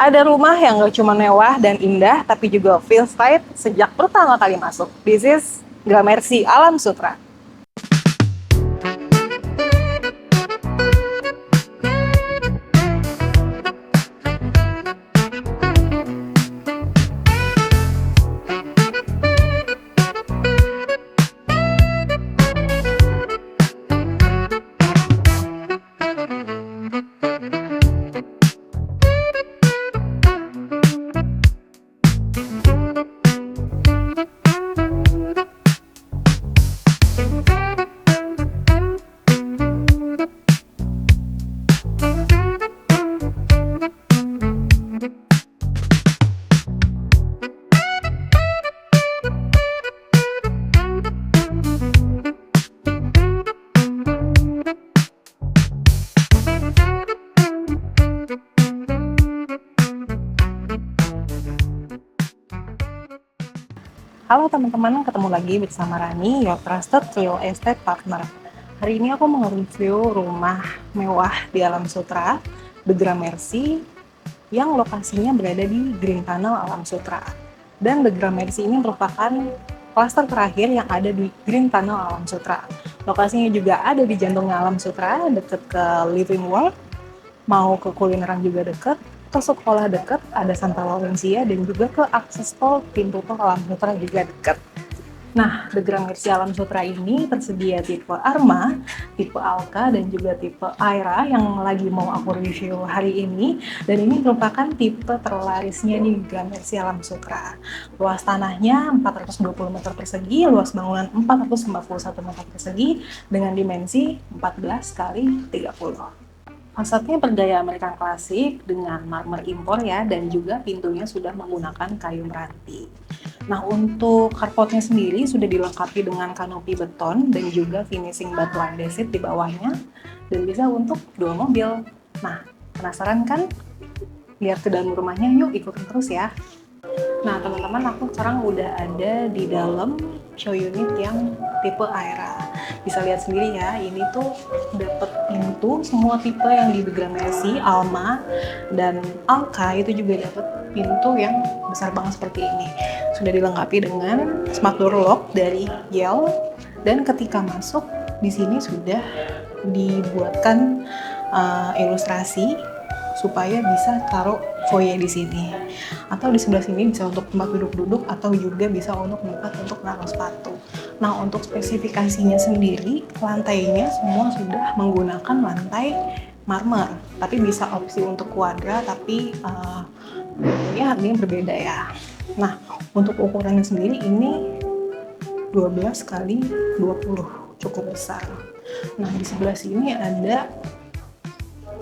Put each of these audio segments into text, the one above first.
Ada rumah yang gak cuma mewah dan indah, tapi juga feels right sejak pertama kali masuk. This is Gramercy Alam Sutra. Halo teman-teman, ketemu lagi bersama Rani, your trusted real estate partner. Hari ini aku mau review rumah mewah di Alam Sutra, The Gramercy, yang lokasinya berada di Green Tunnel Alam Sutra. Dan The Gramercy ini merupakan klaster terakhir yang ada di Green Tunnel Alam Sutra. Lokasinya juga ada di jantungnya Alam Sutra, deket ke Living World, mau ke kulineran juga deket, ke sekolah dekat, ada Santa Laurencia, dan juga ke akses tol pintu tol Alam Sutra juga dekat. Nah, The Gramercy Alam Sutra ini tersedia tipe Arma, tipe Alka, dan juga tipe Aira yang lagi mau aku review hari ini. Dan ini merupakan tipe terlarisnya di Gramercy Alam Sutra. Luas tanahnya 420 meter persegi, luas bangunan 451 meter persegi, dengan dimensi 14 kali 30. Fasadnya bergaya American klasik dengan marmer impor ya, dan juga pintunya sudah menggunakan kayu meranti. Nah, untuk carportnya sendiri sudah dilengkapi dengan kanopi beton dan juga finishing batu andesit di bawahnya, dan bisa untuk 2 mobil. Nah, penasaran kan? Lihat ke dalam rumahnya, yuk ikutin terus ya. Nah teman-teman, aku sekarang udah ada di dalam show unit yang tipe Aira. Bisa lihat sendiri ya, ini tuh dapet pintu semua tipe yang di The Gramercy, Alma, dan Alka itu juga dapet pintu yang besar banget seperti ini. Sudah dilengkapi dengan smart door lock dari Yale, dan ketika masuk di sini sudah dibuatkan ilustrasi supaya bisa taruh foyer di sini, atau di sebelah sini bisa untuk tempat duduk-duduk, atau juga bisa untuk tempat untuk naruh sepatu. Nah, untuk spesifikasinya sendiri, lantainya semua sudah menggunakan lantai marmer, tapi bisa opsi untuk kuadra, tapi ini harganya berbeda ya. Nah, untuk ukurannya sendiri ini 12 kali 20, cukup besar. Nah, di sebelah sini ada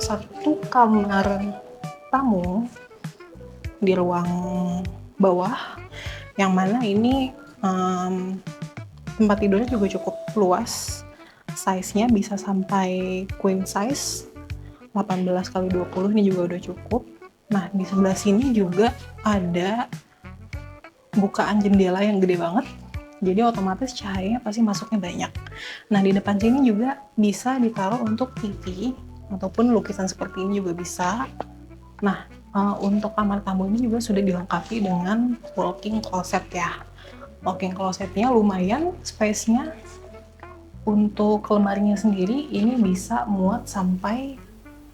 satu kamar tamu di ruang bawah, yang mana ini tempat tidurnya juga cukup luas, size-nya bisa sampai queen size 18 kali 20, ini juga udah cukup. Nah, di sebelah sini juga ada bukaan jendela yang gede banget, jadi otomatis cahayanya pasti masuknya banyak. Nah, di depan sini juga bisa ditaruh untuk TV ataupun lukisan seperti ini juga bisa. Nah, untuk kamar tamu ini juga sudah dilengkapi dengan walk-in closet ya. Walk-in closetnya lumayan, space-nya untuk lemarinya sendiri ini bisa muat sampai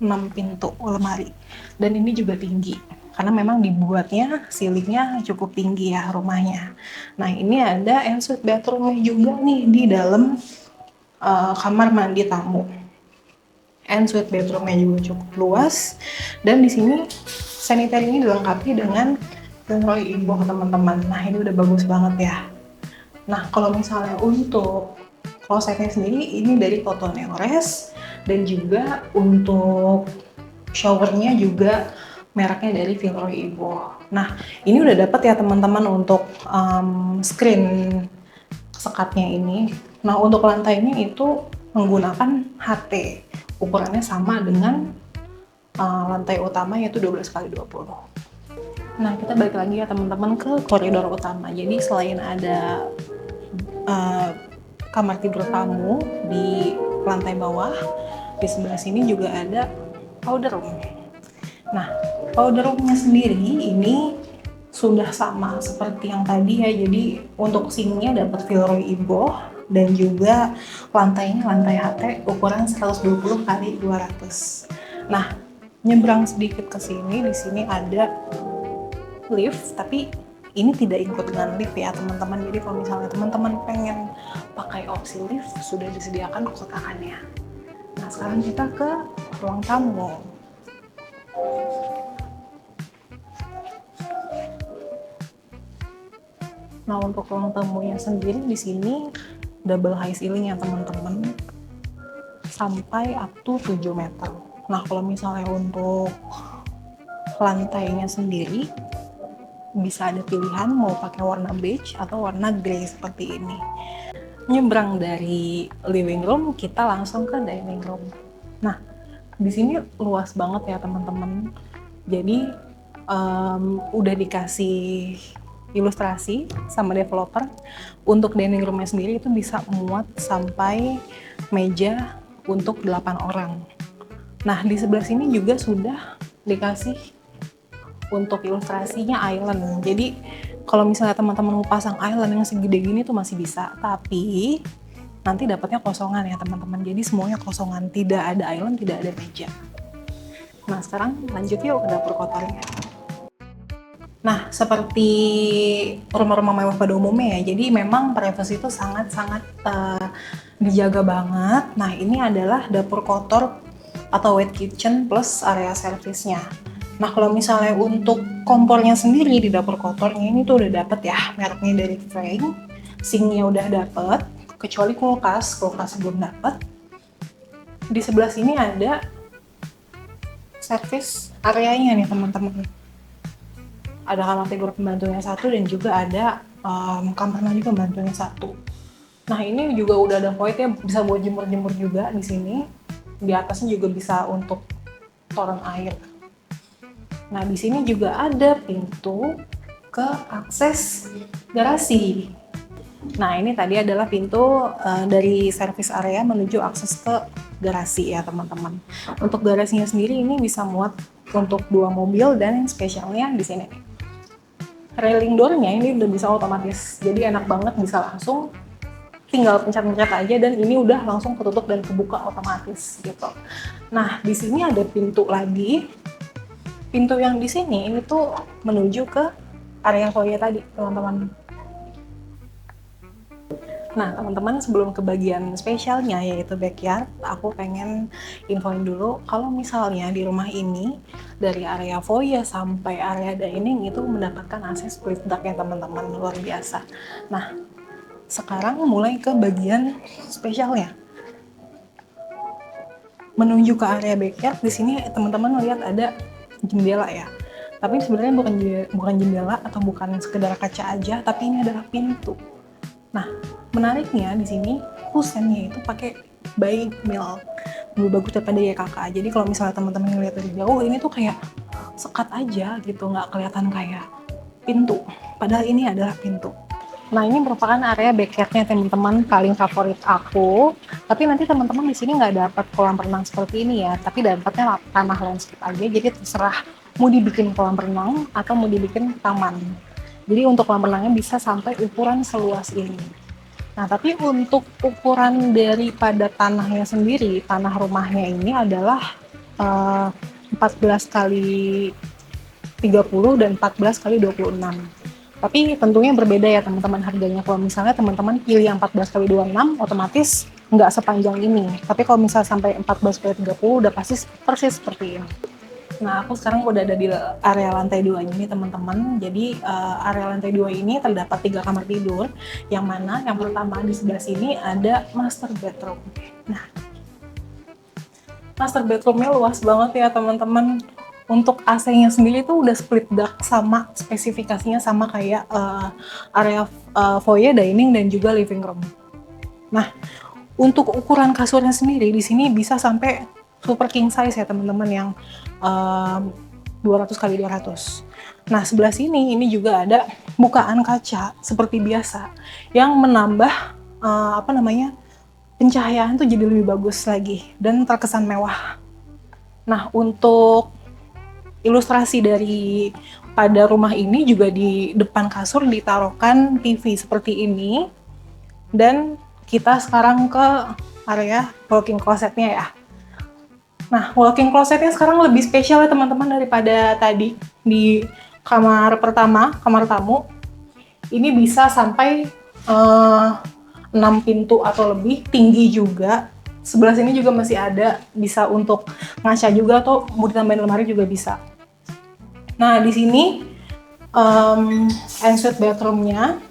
6 pintu lemari. Dan ini juga tinggi, karena memang dibuatnya ceilingnya cukup tinggi ya rumahnya. Nah, ini ada ensuite bathroom-nya juga nih di dalam kamar mandi tamu. Ensuite bedroom-nya juga cukup luas, dan di sini sanitary ini dilengkapi dengan Leroy Ibo teman-teman. Nah, ini udah bagus banget ya. Nah, kalau misalnya untuk klosetnya sendiri ini dari Toto Neores, dan juga untuk showernya juga mereknya dari Leroy Ibo. Nah, ini udah dapat ya teman-teman untuk screen sekatnya ini. Nah, untuk lantainya itu menggunakan HT. Ukurannya sama dengan lantai utama, yaitu 12 kali 20. Nah, kita balik lagi ya teman-teman ke koridor utama. Jadi selain ada kamar tidur tamu di lantai bawah, di sebelah sini juga ada powder room. Nah, Powder roomnya sendiri ini sudah sama seperti yang tadi ya, jadi untuk sinknya dapat Villeroy Ibo dan juga lantainya lantai HT ukuran 120 kali 200. Nah, nyebrang sedikit ke sini, di sini ada lift, tapi ini tidak ikut dengan lift ya teman-teman. Jadi kalau misalnya teman-teman pengen pakai opsi lift, sudah disediakan kotakannya. Nah, sekarang kita ke ruang tamu. Nah, untuk ruang tamunya sendiri di sini double high ceiling ya teman-teman, sampai up to 7 meter. Nah, kalau misalnya untuk lantainya sendiri bisa ada pilihan mau pakai warna beige atau warna grey seperti ini. Nyebrang dari living room, kita langsung ke dining room. Nah, di sini luas banget ya teman-teman. Jadi udah dikasih ilustrasi sama developer untuk dining roomnya sendiri itu bisa muat sampai meja untuk 8 orang. Nah, di sebelah sini juga sudah dikasih untuk ilustrasinya island. Jadi kalau misalnya teman-teman mau pasang island yang segede gini tuh masih bisa, tapi nanti dapatnya kosongan ya teman-teman. Jadi semuanya kosongan, tidak ada island, tidak ada meja. Nah, sekarang lanjut yuk ke dapur kotornya. Nah, seperti rumah-rumah mewah pada umumnya ya, jadi memang privacy itu sangat-sangat dijaga banget. Nah, ini adalah dapur kotor atau wet kitchen plus area servisnya. Nah, kalau misalnya untuk kompornya sendiri di dapur kotornya ini tuh udah dapet ya, mereknya dari Frank. Sinknya udah dapet, kecuali kulkas belum dapet. Di sebelah sini ada servis areanya nih teman-teman. Ada kamar tidur pembantunya satu dan juga ada kamar mandi pembantunya satu. Nah, ini juga udah ada voidnya, bisa buat jemur-jemur juga di sini. Di atasnya juga bisa untuk toren air. Nah, di sini juga ada pintu ke akses garasi. Nah, ini tadi adalah pintu dari service area menuju akses ke garasi ya teman-teman. Untuk garasinya sendiri ini bisa muat untuk 2 mobil dan yang spesialnya di sini nih. Railing door-nya ini udah bisa otomatis, jadi enak banget, bisa langsung tinggal pencet-pencet aja dan ini udah langsung ketutup dan kebuka otomatis gitu. Nah, di sini ada pintu lagi. Pintu yang di sini ini tuh menuju ke area foyer tadi, teman-teman. Nah, teman-teman, sebelum ke bagian spesialnya yaitu backyard, aku pengen infoin dulu kalau misalnya di rumah ini dari area foyer sampai area dining itu mendapatkan akses split dark ya teman-teman, luar biasa. Nah, sekarang mulai ke bagian spesialnya. Menuju ke area backyard, di sini teman-teman lihat ada jendela ya. Tapi sebenarnya bukan jendela atau bukan sekedar kaca aja, tapi ini adalah pintu. Nah, menariknya di sini kusennya itu pakai by milk, lebih bagus daripada YKK. Jadi kalau misalnya teman-teman ngeliat dari jauh, ini tuh kayak sekat aja gitu, nggak kelihatan kayak pintu. Padahal ini adalah pintu. Nah, ini merupakan area backyardnya teman-teman, paling favorit aku. Tapi nanti teman-teman di sini nggak dapat kolam renang seperti ini ya, tapi dapatnya tanah landscape aja. Jadi terserah mau dibikin kolam renang atau mau dibikin taman. Jadi untuk kolam renangnya bisa sampai ukuran seluas ini. Nah, tapi untuk ukuran daripada tanahnya sendiri, tanah rumahnya ini adalah 14 kali 30 dan 14 kali 26. Tapi tentunya berbeda ya teman-teman harganya. Kalau misalnya teman-teman pilih yang 14 kali 26, otomatis nggak sepanjang ini. Tapi kalau misalnya sampai 14 kali 30, udah pasti persis seperti ini. Nah, aku sekarang udah ada di area lantai 2 ini teman-teman. Jadi area lantai 2 ini terdapat 3 kamar tidur, yang mana yang pertama di sebelah sini ada master bedroom. Nah, master bedroomnya luas banget ya teman-teman. Untuk AC-nya sendiri tuh udah split dark, sama spesifikasinya sama kayak area foyer, dining, dan juga living room. Nah, untuk ukuran kasurnya sendiri di sini bisa sampai super king size ya teman-teman, yang 200 kali 200. Nah, sebelah sini ini juga ada bukaan kaca seperti biasa yang menambah pencahayaan tuh jadi lebih bagus lagi dan terkesan mewah. Nah, untuk ilustrasi dari pada rumah ini juga di depan kasur ditaruhkan TV seperti ini. Dan kita sekarang ke area walk-in closetnya ya. Nah, walk-in closetnya sekarang lebih spesial ya teman-teman daripada tadi di kamar pertama, kamar tamu. Ini bisa sampai 6 pintu atau lebih, tinggi juga. Sebelah sini juga masih ada, bisa untuk ngaca juga atau mau ditambahin lemari juga bisa. Nah, di sini ensuite bedroomnya,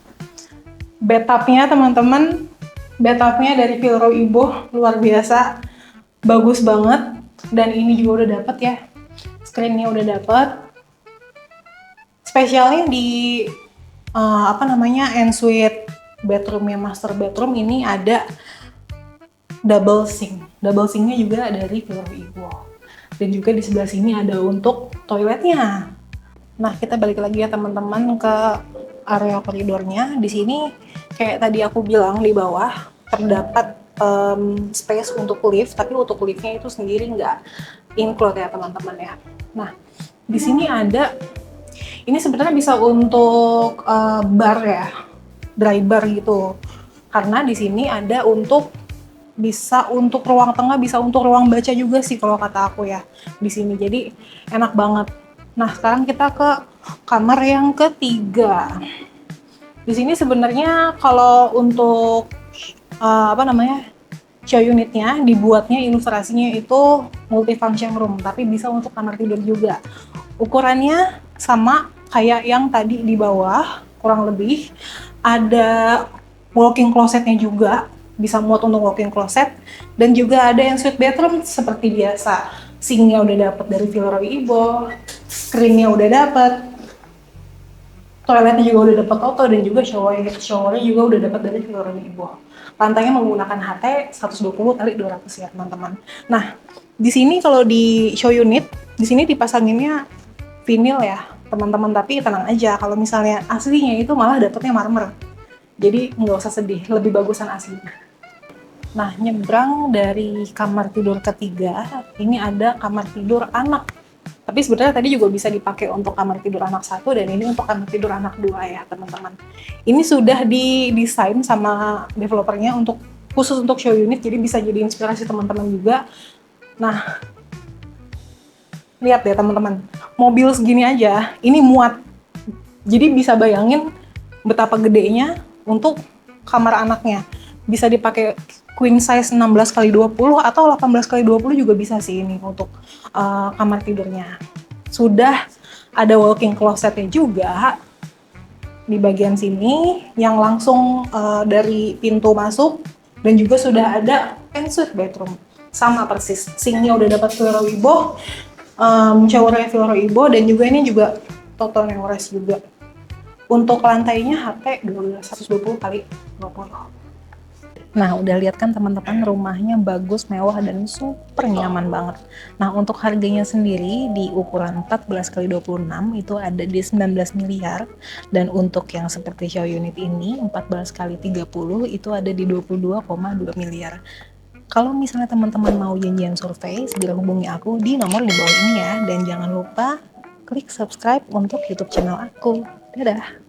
bathtubnya teman-teman, bathtubnya dari Vilro Ibo luar biasa, bagus banget. Dan ini juga udah dapet ya, screennya udah dapet. Spesialnya di ensuite bedroomnya, master bedroom ini ada double sink. Double sinknya juga dari Vilro Ibo. Dan juga di sebelah sini ada untuk toiletnya. Nah, kita balik lagi ya teman-teman ke area koridornya. Di sini kayak tadi aku bilang di bawah terdapat space untuk lift, tapi untuk liftnya itu sendiri nggak include ya teman-teman ya. Nah, di sini ada, ini sebenarnya bisa untuk bar ya, dry bar gitu. Karena di sini ada untuk, bisa untuk ruang tengah, bisa untuk ruang baca juga sih kalau kata aku ya di sini. Jadi enak banget. Nah, sekarang kita ke kamar yang ketiga. Di sini sebenarnya kalau untuk show unitnya dibuatnya ilustrasinya itu multifunction room, tapi bisa untuk kamar tidur juga. Ukurannya sama kayak yang tadi di bawah, kurang lebih. Ada walk-in closetnya juga, bisa muat untuk walk-in closet. Dan juga ada yang suite bedroom seperti biasa. Sinknya udah dapet dari Vilro Ibo, screennya udah dapet, toiletnya juga udah dapet auto, dan juga showernya juga udah dapet dari Vilro Ibo. Lantainya menggunakan HT 120x200 ya teman-teman. Nah, di sini kalau di show unit, di sini dipasanginnya vinil ya teman-teman, tapi tenang aja, kalau misalnya aslinya itu malah dapetnya marmer. Jadi nggak usah sedih, lebih bagusan aslinya. Nah, nyebrang dari kamar tidur ketiga, ini ada kamar tidur anak. Tapi sebenarnya tadi juga bisa dipakai untuk kamar tidur anak 1, dan ini untuk kamar tidur anak 2 ya teman-teman. Ini sudah didesain sama developernya untuk khusus untuk show unit, jadi bisa jadi inspirasi teman-teman juga. Nah, lihat deh teman-teman, mobil segini aja, ini muat. Jadi bisa bayangin betapa gedenya untuk kamar anaknya. Bisa dipakai queen size 16x20 atau 18x20 juga bisa sih ini untuk kamar tidurnya. Sudah ada walk-in closetnya juga di bagian sini yang langsung dari pintu masuk, dan juga sudah ada ensuite bedroom sama persis. Sinknya udah dapat Vilro Ibo, showernya Vilro Ibo, dan juga ini juga total Neores juga. Untuk lantainya HT 120x20. Nah, udah lihat kan teman-teman, rumahnya bagus, mewah, dan super nyaman banget. Nah, untuk harganya sendiri di ukuran 14x26 itu ada di 19 miliar. Dan untuk yang seperti show unit ini 14x30 itu ada di 22,2 miliar. Kalau misalnya teman-teman mau janjian survei, segera hubungi aku di nomor di bawah ini ya. Dan jangan lupa klik subscribe untuk YouTube channel aku. Dadah!